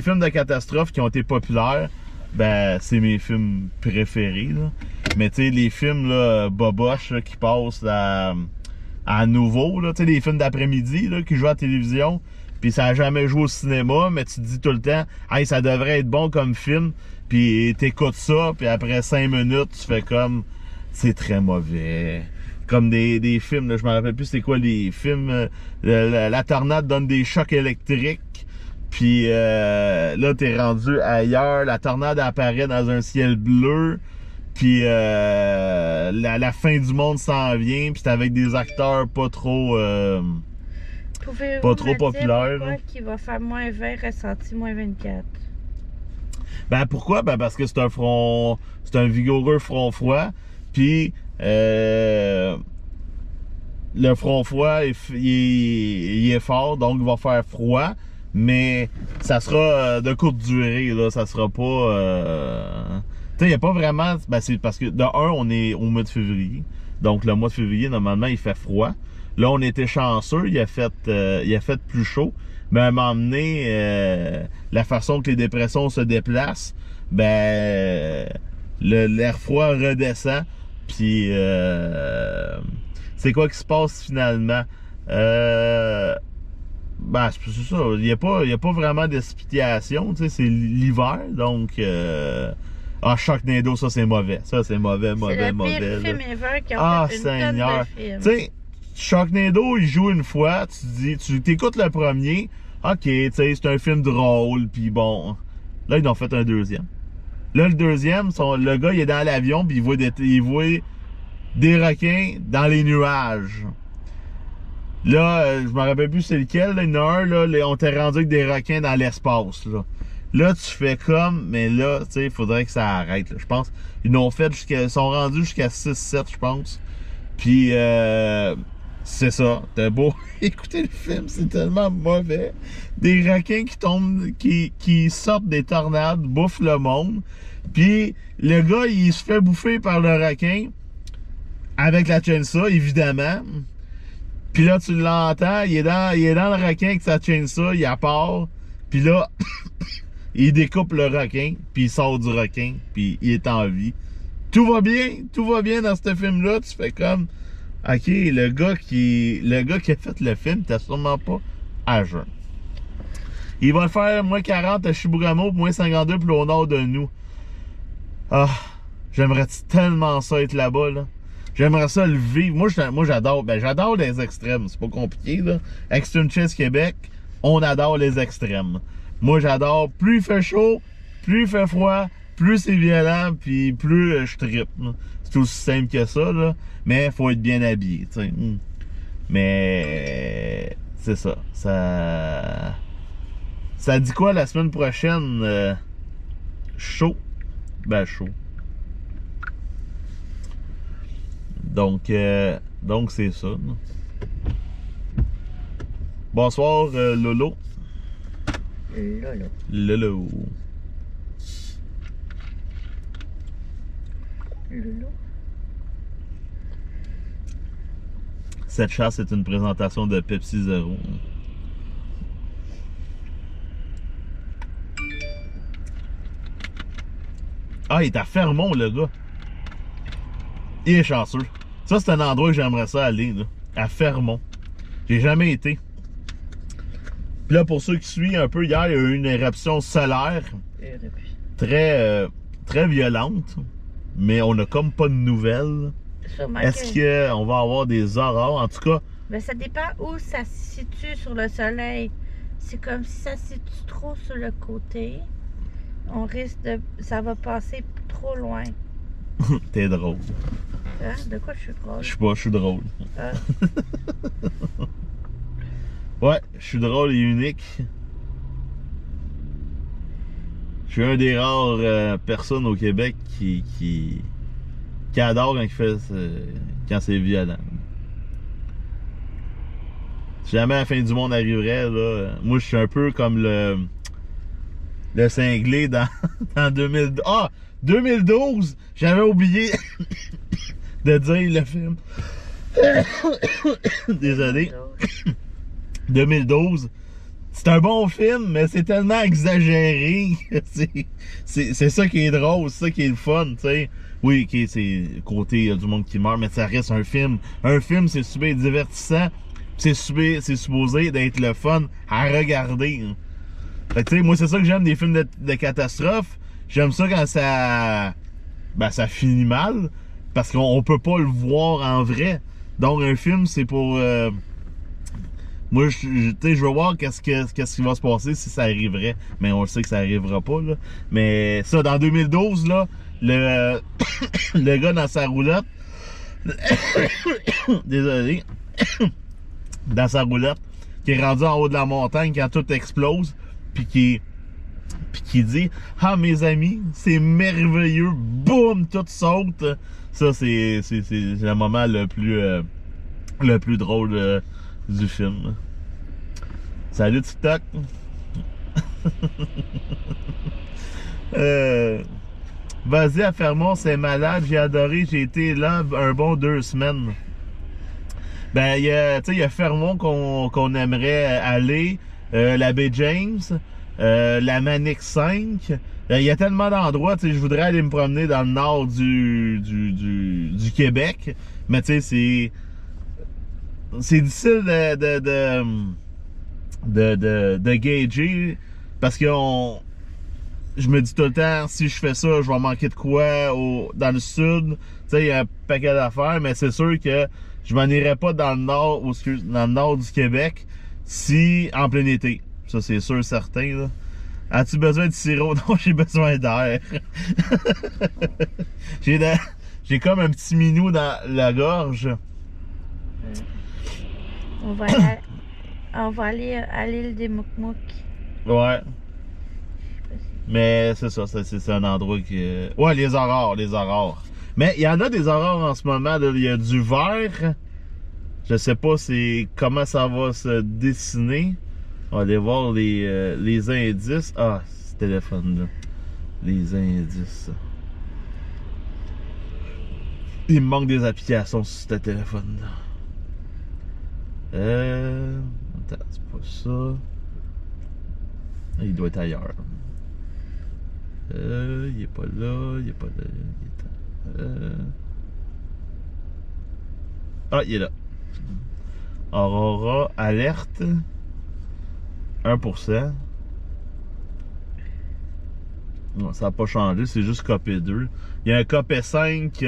films de catastrophe qui ont été populaires, ben, c'est mes films préférés, là. Mais tu sais, les films, là, boboches, là, qui passent à nouveau, là, tu sais, les films d'après-midi, là, qui jouent à la télévision, puis ça n'a jamais joué au cinéma, mais tu te dis tout le temps, hey, ça devrait être bon comme film, puis t'écoutes ça, puis après 5 minutes, tu fais comme, c'est très mauvais. Comme des films, là, je me rappelle plus c'est quoi les films, la tornade donne des chocs électriques, puis là, t'es rendu ailleurs, la tornade apparaît dans un ciel bleu, puis la fin du monde s'en vient, puis c'est avec des acteurs pas trop populaires. Pourquoi qu'il va faire moins 20 ressenti moins 24? Ben pourquoi? Ben parce que c'est un vigoureux front froid, puis le front froid il est fort, donc il va faire froid, mais ça sera de courte durée, là, ça sera pas... Tu sais, il n'y a pas vraiment... Ben c'est parce que, de un, on est au mois de février, donc le mois de février, normalement, il fait froid. Là, on était chanceux, il a fait plus chaud, mais à un moment donné, la façon que les dépressions se déplacent, ben l'air froid redescend, puis c'est quoi qui se passe finalement? Ben c'est ça, il n'y a pas vraiment d'explication, tu sais, c'est l'hiver, donc Sharknado, ça c'est mauvais, mauvais. C'est le pire film ever qui a fait une Seigneur. tonne de films. Tu sais, Sharknado, il joue une fois, tu t'écoutes le premier, ok, tu sais, c'est un film drôle, puis bon, là ils en ont fait un deuxième. Là le deuxième, le gars il est dans l'avion, puis il voit des requins dans les nuages. Là, je me rappelle plus c'est lequel, là, il y en a un, là, on t'est rendu avec des requins dans l'espace, là. Là, tu fais comme, mais là, tu sais, il faudrait que ça arrête, là. Je pense, ils sont rendus jusqu'à 6-7, je pense. Puis, c'est ça. T'as beau écouter le film, c'est tellement mauvais. Des requins qui tombent, qui sortent des tornades, bouffent le monde. Puis, le gars, il se fait bouffer par le requin. Avec la chainsaw, évidemment. Puis là, tu l'entends, il est dans le requin avec sa chainsaw, il part. Puis là, il découpe le requin, puis il sort du requin, puis il est en vie. Tout va bien dans ce film-là. Tu fais comme, ok, le gars qui a fait le film, t'as sûrement pas à jeun. Il va le faire moins 40 à Chibougamau, moins 52 plus au nord de nous. Ah, j'aimerais tellement ça être là-bas, là. J'aimerais ça le vivre. Moi j'adore. Ben, j'adore les extrêmes. C'est pas compliqué, là. Extreme Chess Québec, on adore les extrêmes. Moi, j'adore. Plus il fait chaud, plus il fait froid, plus c'est violent, puis plus je trippe. C'est aussi simple que ça, là. Mais il faut être bien habillé, tu sais. Mais c'est ça. Ça dit quoi la semaine prochaine? Chaud. Ben, chaud. Donc c'est ça. Bonsoir, Lolo. Lolo. Cette chasse est une présentation de Pepsi Zero. Ah, il est à Fermont, le gars. Il est chanceux. Ça, c'est un endroit que j'aimerais ça aller, là. À Fermont. J'ai jamais été. Puis là, pour ceux qui suivent un peu, hier, il y a eu une éruption solaire. Très violente. Mais on n'a comme pas de nouvelles. Est-ce qu'on va avoir des aurores? En tout cas... Ben, ça dépend où ça se situe sur le soleil. C'est comme si ça se situe trop sur le côté. On risque de... Ça va passer trop loin. T'es drôle. Hein? De quoi je suis drôle? Je sais pas, je suis drôle. Ah. Ouais, je suis drôle et unique. Je suis un des rares personnes au Québec qui adore quand c'est violent. Si jamais la fin du monde arriverait, là, moi je suis un peu comme le cinglé dans 2012. Ah! 2012! J'avais oublié de dire le film. Désolé. 2012. C'est un bon film, mais c'est tellement exagéré. C'est ça qui est drôle, c'est ça qui est le fun, tu sais. Oui, ok, c'est côté, il y a du monde qui meurt, mais ça reste un film. Un film, c'est super divertissant. C'est supposé d'être le fun à regarder. Fait que tu sais, moi c'est ça que j'aime des films de catastrophe. J'aime ça quand ça finit mal, parce qu'on peut pas le voir en vrai. Donc un film, c'est pour... moi, je veux voir qu'est-ce qui va se passer si ça arriverait. Mais on le sait que ça arrivera pas, là. Mais ça, dans 2012, là, le gars dans sa roulotte... Désolé. Dans sa roulotte, qui est rendu en haut de la montagne quand tout explose, puis qui dit « Ah, mes amis, c'est merveilleux! » Boum! Tout saute. Ça, c'est le moment le plus drôle du film. Salut TikTok! Vas-y à Fermont, c'est malade, j'ai adoré, j'ai été là un bon 2 semaines. Ben, il y a Fermont qu'on aimerait aller, la baie James, la Manic 5. Il y a tellement d'endroits, je voudrais aller me promener dans le nord du Québec, mais tu sais, c'est difficile de gager parce que je me dis tout le temps, si je fais ça, je vais manquer de quoi dans le sud. Tu sais, il y a un paquet d'affaires, mais c'est sûr que je m'en irais pas dans le nord du Québec si en plein été. Ça, c'est sûr, certain, là. As-tu besoin de sirop? Non, j'ai besoin d'air. J'ai comme un petit minou dans la gorge. On va aller à l'île des Mouk-Mouk. Ouais. Mais c'est ça, c'est un endroit qui... Ouais, les aurores. Mais il y en a des aurores en ce moment, là. Il y a du vert. Je sais pas comment ça va se dessiner. On va aller voir les indices. Ah, ce téléphone-là. Les indices. Il me manque des applications sur ce téléphone-là. Attends, c'est pas ça. Il doit être ailleurs. Il est pas là, il est pas là. Ah, il est là. Aurora, alerte. 1%. Non, ça n'a pas changé, c'est juste copé 2. Il y a un copé 5.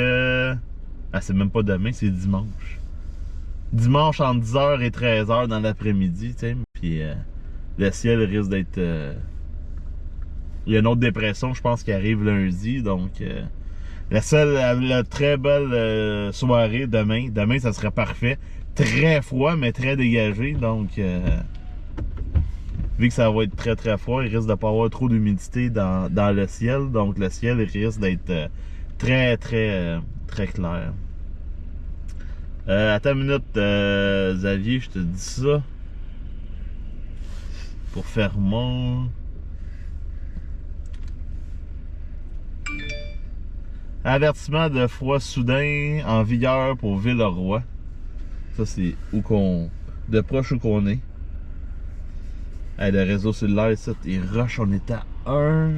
Ah, c'est même pas demain, c'est dimanche. Dimanche entre 10h et 13h dans l'après-midi, tu sais. Puis le ciel risque d'être. Il y a une autre dépression, je pense, qui arrive lundi. Donc, la très belle soirée demain. Demain, ça serait parfait. Très froid, mais très dégagé. Donc, vu que ça va être très très froid, il risque de pas avoir trop d'humidité dans le ciel. Donc, le ciel risque d'être très très très clair. Attends une minute, Xavier, je te dis ça. Pour Fermont. Avertissement de froid soudain en vigueur pour Villeroy. Ça, c'est de proche où qu'on est. Le réseau cellulaire, ça, il rush, on est à 1.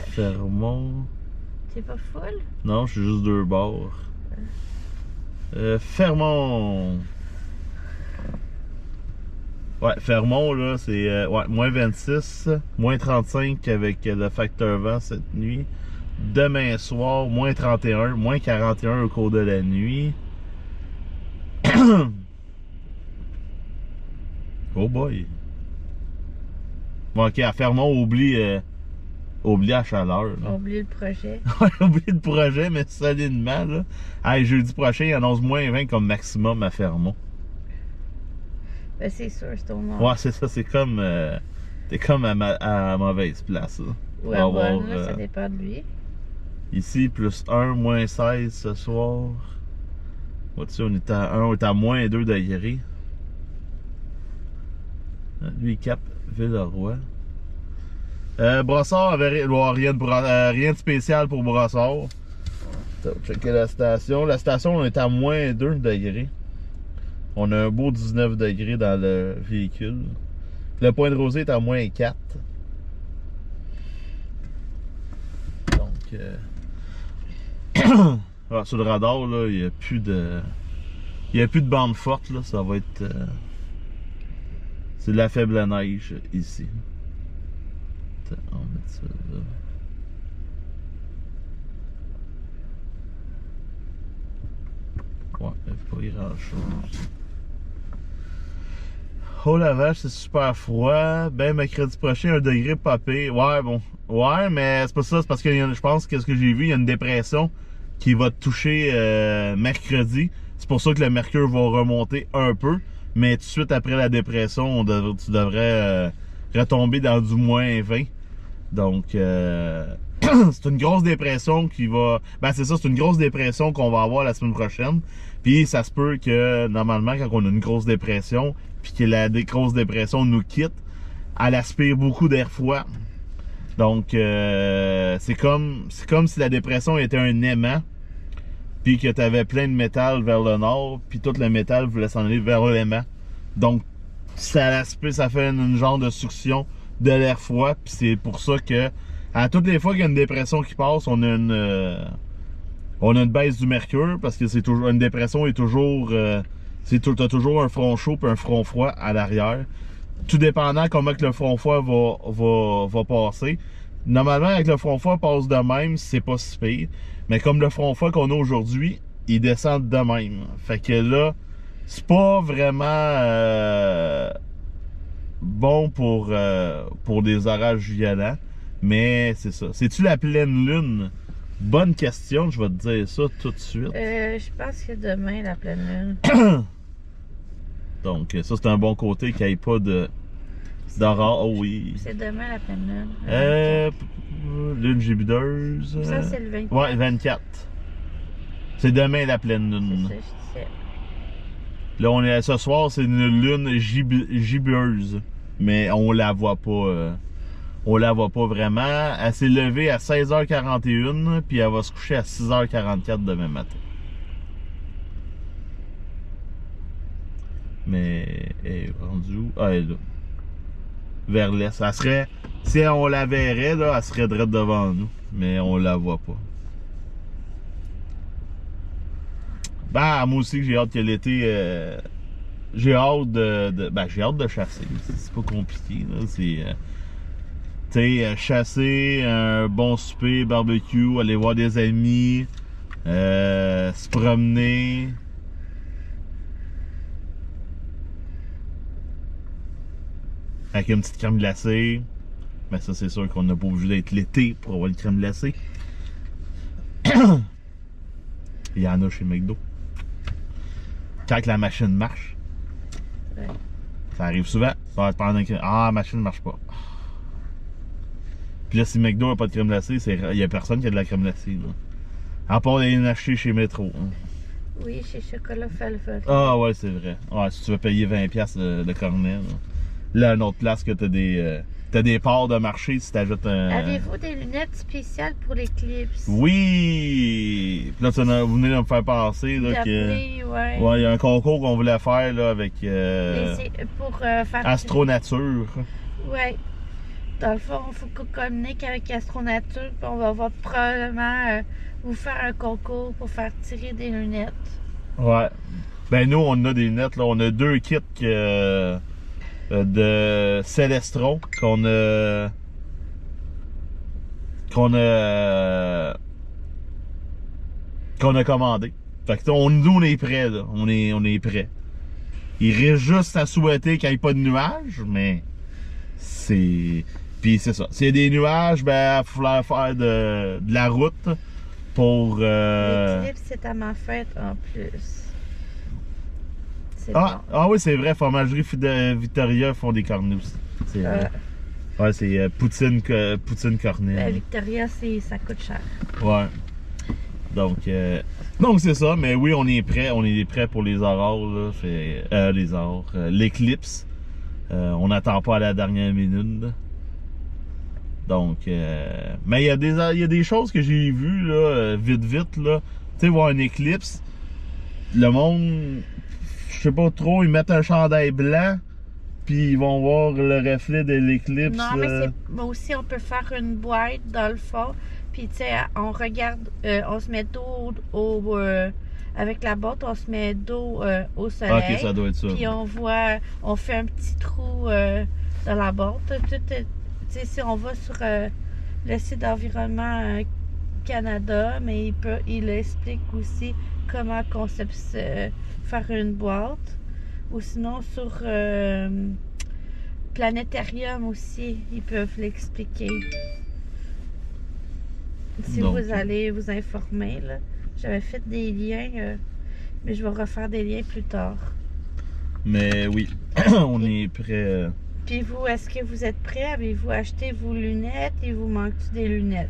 Fermont. C'est pas full? Non, je suis juste 2 bords. Fermont. Ouais, Fermont, là, c'est moins 26, moins 35 avec le facteur vent cette nuit. Demain soir, moins 31, moins 41 au cours de la nuit. Oh boy. Bon, ok, à Fermont, oublie la chaleur. Oublie le projet. Ouais, oublie le projet, mais solidement, là. Hey, jeudi prochain, il annonce moins 20 comme maximum à Fermont. Ben, c'est sûr, c'est au nord. Ouais, c'est ça, c'est comme. T'es comme à mauvaise place, là. Ouais, bon, là, ça dépend de lui. Ici, plus 1, moins 16 ce soir. Vois-tu, on est à 1, on est à moins 2 degrés. Lui, Cap Villeroy. Brossard avait rien de spécial pour Brossard. Checker la station. La station, on est à moins 2 degrés. On a un beau 19 degrés dans le véhicule. Le point de rosée est à moins 4. Donc, alors, sur le radar, là, il n'y a plus de. Il n'y a plus de bande forte, là. Ça va être. C'est de la faible neige ici. Attends, on va mettre ça là. Ouais, il n'y a pas grand chose. Oh la vache, c'est super froid. Ben, mercredi prochain, 1 degré papé. Ouais, bon. Ouais, mais c'est pas ça. C'est parce que je pense que ce que j'ai vu, il y a une dépression qui va te toucher mercredi. C'est pour ça que le mercure va remonter un peu. Mais tout de suite après la dépression, tu devrais retomber dans du moins 20. Donc, c'est une grosse dépression qui va... Ben, c'est ça, c'est une grosse dépression qu'on va avoir la semaine prochaine. Puis, ça se peut que, normalement, quand on a une grosse dépression, puis que la grosse dépression nous quitte, elle aspire beaucoup d'air froid. Donc, c'est comme si la dépression était un aimant, puis que tu avais plein de métal vers le nord, puis tout le métal voulait s'en aller vers l'aimant. Donc, ça fait une genre de succion de l'air froid, puis c'est pour ça que à toutes les fois qu'il y a une dépression qui passe, on a une baisse du mercure, parce que c'est toujours une dépression est toujours t'as toujours un front chaud puis un front froid à l'arrière. Tout dépendant comment que le front froid va passer. Normalement, avec le front froid passe de même, c'est pas si pire. Mais comme le front froid qu'on a aujourd'hui, il descend de même. Fait que là, c'est pas vraiment bon pour des orages violents. Mais c'est ça. C'est-tu la pleine lune? Bonne question, je vais te dire ça tout de suite. Je pense que demain, la pleine lune. Donc, ça, c'est un bon côté qu'il n'y ait pas d'aurore. Oh oui. C'est demain la pleine lune. Lune gibideuse. Ça, c'est le 24. Ouais, 24. C'est demain la pleine lune. C'est ça, je disais. Là, ce soir, c'est une lune gibbeuse. Mais on la voit pas. On la voit pas vraiment. Elle s'est levée à 16h41, puis elle va se coucher à 6h44 demain matin. Mais elle est rendue où? Ah, elle est là. Vers l'est. Elle serait, si on la verrait, là, elle serait droite devant nous. Mais on la voit pas. Ben, moi aussi, j'ai hâte que l'été... j'ai hâte j'ai hâte de chasser. C'est pas compliqué, là. C'est... tu sais, chasser, un bon souper, barbecue, aller voir des amis, se promener. Avec une petite crème glacée. Mais ça, c'est sûr qu'on n'a pas obligé d'être l'été pour avoir une crème glacée. Il y en a chez McDo. Quand la machine marche. Ouais. Ça arrive souvent. Ça va être pendant que... Ah, la machine ne marche pas. Puis là, si McDo n'a pas de crème glacée, il n'y a personne qui a de la crème glacée. Là. À part d'aller l'acheter chez Métro. Hein. Oui, chez Chocolat Falfari. Ah ouais, c'est vrai. Ouais, si tu veux payer 20$ le cornet. Là, une autre place que t'as des parts de marché si t'ajoutes un... Avez-vous des lunettes spéciales pour l'éclipse? Oui! Puis là, vous venez de me faire passer là, que... Ouais. Ouais, il y a un concours qu'on voulait faire là, avec Pour faire... Astronature. Ouais. Dans le fond, il faut qu'on communique avec Astronature, puis on va probablement vous faire un concours pour faire tirer des lunettes. Ouais. Ben nous, on a des lunettes, là. On a 2 kits de Celestron qu'on a commandé. Fait que nous, on est prêts, là. On est prêts. Il reste juste à souhaiter qu'il n'y ait pas de nuages, mais c'est... Puis c'est ça. S'il y a des nuages, ben, il va falloir faire de la route pour... L'éclipse, c'est à ma fête en plus. Ah oui, c'est vrai, Fromagerie Victoria font des cornets aussi. Ouais, c'est poutine cornet. Ben, Victoria, ça coûte cher. Ouais. Donc c'est ça, mais oui, on est prêt pour les aurores, là. L'éclipse. On n'attend pas à la dernière minute. Là. Donc, mais il y a des choses que j'ai vues, là, vite, là. Tu sais, voir une éclipse, le monde, je sais pas trop, ils mettent un chandail blanc, puis ils vont voir le reflet de l'éclipse. Non, mais aussi, on peut faire une boîte dans le fond, puis tu sais, on regarde, on se met dos avec la boîte, on se met dos au soleil. Ok, ça doit être ça. Puis on fait un petit trou dans la boîte. Tu sais, si on va sur le site d'Environnement Canada, mais il explique aussi comment faire une boîte. Ou sinon sur Planétarium aussi, ils peuvent l'expliquer. Si vous allez vous informer, là. J'avais fait des liens, mais je vais refaire des liens plus tard. Mais oui, on est prêt. Puis vous, est-ce que vous êtes prêts? Avez-vous acheté vos lunettes et vous manque-t-il des lunettes?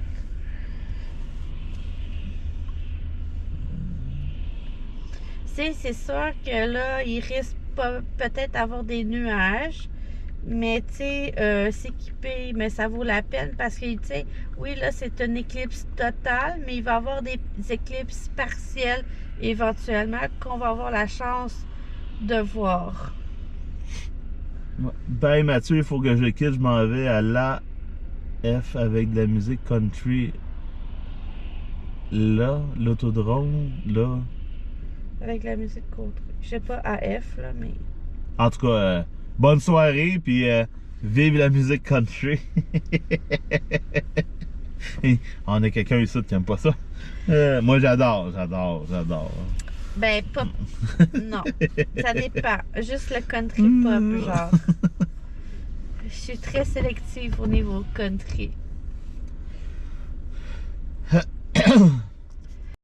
C'est sûr que là, il risque peut-être d'avoir des nuages, mais tu sais, s'équiper, mais ça vaut la peine parce que, tu sais, oui, là, c'est une éclipse totale, mais il va y avoir des éclipses partielles éventuellement qu'on va avoir la chance de voir. Ben Mathieu, il faut que je quitte, je m'en vais à l'AF avec de la musique country. Là, l'autodrome, là. Avec la musique country. Je sais pas AF, là, mais... En tout cas, bonne soirée, puis vive la musique country. On a quelqu'un ici qui aime pas ça. Moi, j'adore. Ben, pop. Non. Ça dépend. Juste le country pop, genre. Je suis très sélective au niveau country.